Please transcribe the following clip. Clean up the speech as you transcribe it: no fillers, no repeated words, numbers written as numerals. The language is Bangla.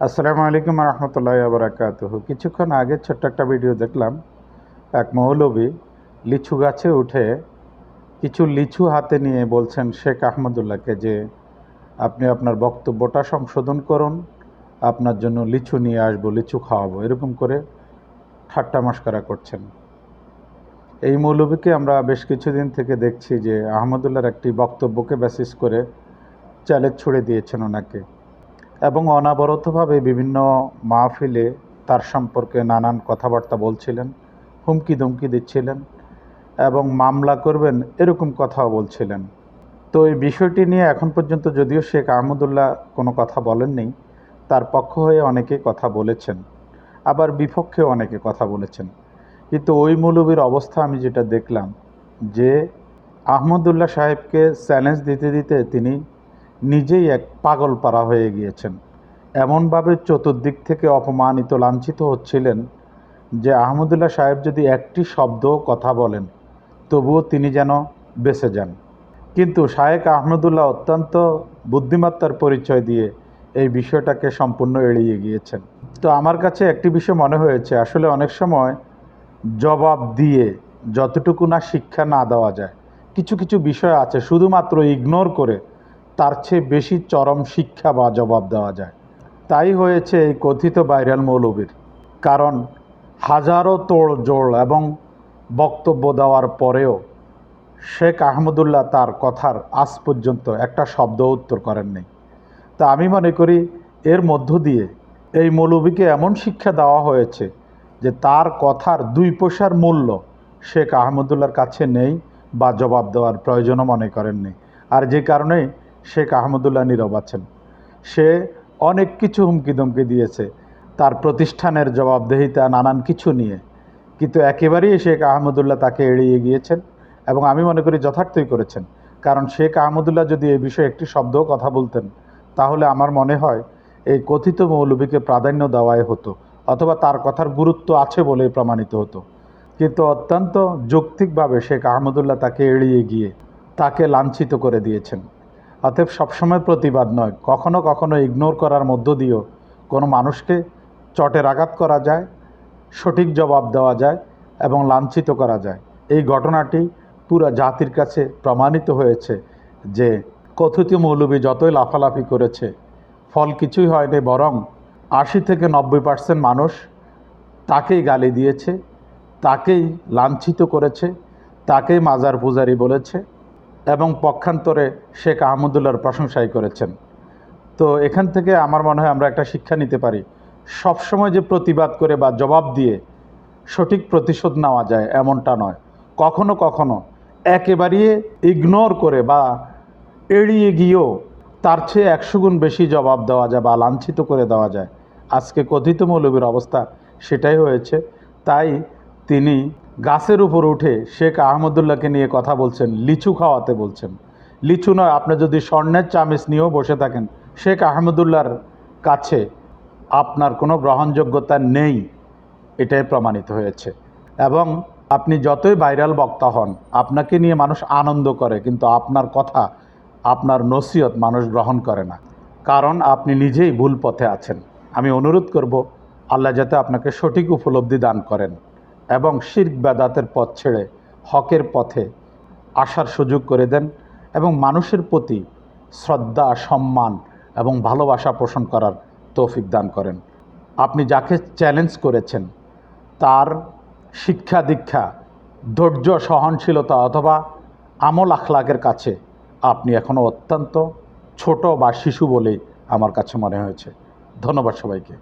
আসসালামু আলাইকুম রহমতুল্লাহি ওয়া বারাকাতুহু। কিছুক্ষণ আগে ছোট্ট একটা ভিডিও দেখলাম। এক মৌলবী লিচু গাছে উঠে কিছু লিচু হাতে নিয়ে বলছেন শেখ আহমদুল্লাহকে যে আপনি আপনার বক্তব্যটা সংশোধন করুন, আপনার জন্য লিচু নিয়ে আসবো, লিচু খাওয়াবো, এরকম করে ঠাট্টা মশকরা করছেন। এই মৌলবীকে আমরা বেশ কিছুদিন থেকে দেখছি যে আহমদুল্লাহর একটি বক্তব্যকে বেসিস করে চ্যালেঞ্জ ছুড়ে দিয়েছেন ওনাকে, এবং অনাবরতভাবে বিভিন্ন মাহফিলে তার সম্পর্কে নানান কথাবার্তা বলছিলেন, হুমকি ধমকি দিচ্ছিলেন এবং মামলা করবেন এরকম কথাও বলছিলেন। তো এই বিষয়টি নিয়ে এখন পর্যন্ত যদিও শেখ আহমদুল্লাহ কোনো কথা বলেননি, তার পক্ষ হয়ে অনেকে কথা বলেছেন, আবার বিপক্ষেও অনেকে কথা বলেছেন। কিন্তু ওই মৌলবীর অবস্থা আমি যেটা দেখলাম, যে আহমদুল্লাহ সাহেবকে চ্যালেঞ্জ দিতে দিতে তিনি নিজেই এক পাগলপারা হয়ে গিয়েছেন। এমনভাবে চতুর্দিক থেকে অপমানিত লাঞ্ছিত হচ্ছিলেন যে আহমদুল্লাহ সাহেব যদি একটি শব্দ কথা বলেন তবুও তিনি যেন বেঁচে যান। কিন্তু শায়েখ আহমদুল্লাহ অত্যন্ত বুদ্ধিমত্তার পরিচয় দিয়ে এই বিষয়টাকে সম্পূর্ণ এড়িয়ে গিয়েছেন। তো আমার কাছে একটি বিষয় মনে হয়েছে, আসলে অনেক সময় জবাব দিয়ে যতটুকু না শিক্ষা না দেওয়া যায়, কিছু কিছু বিষয় আছে শুধুমাত্র ইগনোর করে তার চেয়ে বেশি চরম শিক্ষা বা জবাব দেওয়া যায়। তাই হয়েছে এই কথিত ভাইরাল মৌলবীর। কারণ হাজারো তোড়জোড় এবং বক্তব্য দেওয়ার পরেও শেখ আহমদুল্লাহ তার কথার আজ পর্যন্ত একটা শব্দ উত্তর করেননি। তা আমি মনে করি এর মধ্য দিয়ে এই মৌলবীকে এমন শিক্ষা দেওয়া হয়েছে যে তার কথার 2 পয়সার মূল্য শেখ আহমদুল্লাহর কাছে নেই, বা জবাব দেওয়ার প্রয়োজনও মনে করেননি। আর যে কারণে শেখ আহমদুল্লাহ নীরব আছেন। সে অনেক কিছু হুমকি ধমকি দিয়েছে তার প্রতিষ্ঠানের জবাবদেহিতা নানান কিছু নিয়ে, কিন্তু একেবারেই শেখ আহমদুল্লাহ তাকে এড়িয়ে গিয়েছেন এবং আমি মনে করি যথার্থই করেছেন। কারণ শেখ আহমদুল্লাহ যদি এই বিষয়ে একটি শব্দও কথা বলতেন তাহলে আমার মনে হয় এই কথিত মৌলবীকে প্রাধান্য দেওয়াই হতো, অথবা তার কথার গুরুত্ব আছে বলেই প্রমাণিত হতো। কিন্তু অত্যন্ত যৌক্তিকভাবে শেখ আহমদুল্লাহ তাকে এড়িয়ে গিয়ে তাকে লাঞ্ছিত করে দিয়েছেন। অতএব সবসময় প্রতিবাদ নয়, কখনো কখনো ইগনোর করার মধ্য দিয়েও কোনো মানুষকে চটের আঘাত করা যায়, সঠিক জবাব দেওয়া যায় এবং লাঞ্ছিত করা যায়। এই ঘটনাটি পুরো জাতির কাছে প্রমাণিত হয়েছে যে কথিত মৌলবী যতই লাফালাফি করেছে ফল কিছুই হয়নি, বরং 80 থেকে 90% মানুষ তাকেই গালি দিয়েছে, তাকেই লাঞ্ছিত করেছে, তাকেই মাজার পূজারি বলেছে এবং পক্ষান্তরে শেখ আহমদুল্লাহর প্রশংসাই করেছেন। তো এখান থেকে আমার মনে হয় আমরা একটা শিক্ষা নিতে পারি, সবসময় যে প্রতিবাদ করে বা জবাব দিয়ে সঠিক প্রতিশোধ নেওয়া যায় এমনটা নয়। কখনো কখনো একেবারেই ইগনোর করে বা এড়িয়ে গিয়েও তার চেয়ে 100 গুণ বেশি জবাব দেওয়া যায় বা লাঞ্ছিত করে দেওয়া যায়। আজকে কথিত মৌলবীর অবস্থা সেটাই হয়েছে। তাই তিনি গাছের উপর উঠে শেখ আহমদুল্লাহকে নিয়ে কথা বলছেন, লিচু খাওয়াতে বলছেন। লিচু নয়, আপনি যদি স্বর্ণের চামিচ নিয়েও বসে থাকেন, শেখ আহমদুল্লাহর কাছে আপনার কোনো গ্রহণযোগ্যতা নেই, এটাই প্রমাণিত হয়েছে। এবং আপনি যতই ভাইরাল বক্তা হন, আপনাকে নিয়ে মানুষ আনন্দ করে, কিন্তু আপনার কথা, আপনার নসিহত মানুষ গ্রহণ করে না, কারণ আপনি নিজেই ভুল পথে আছেন। আমি অনুরোধ করব আল্লাহ যাতে আপনাকে সঠিক উপলব্ধি দান করেন এবং শিরক বেদাতের পথ ছেড়ে হকের পথে আসার সুযোগ করে দেন এবং মানুষের প্রতি শ্রদ্ধা, সম্মান এবং ভালোবাসা পোষণ করার তৌফিক দান করেন। আপনি যাকে চ্যালেঞ্জ করেছেন তার শিক্ষা দীক্ষা, ধৈর্য, সহনশীলতা অথবা আমল আখলাকের কাছে আপনি এখনও অত্যন্ত ছোট বা শিশু বলেই আমার কাছে মনে হয়েছে। ধন্যবাদ সবাইকে।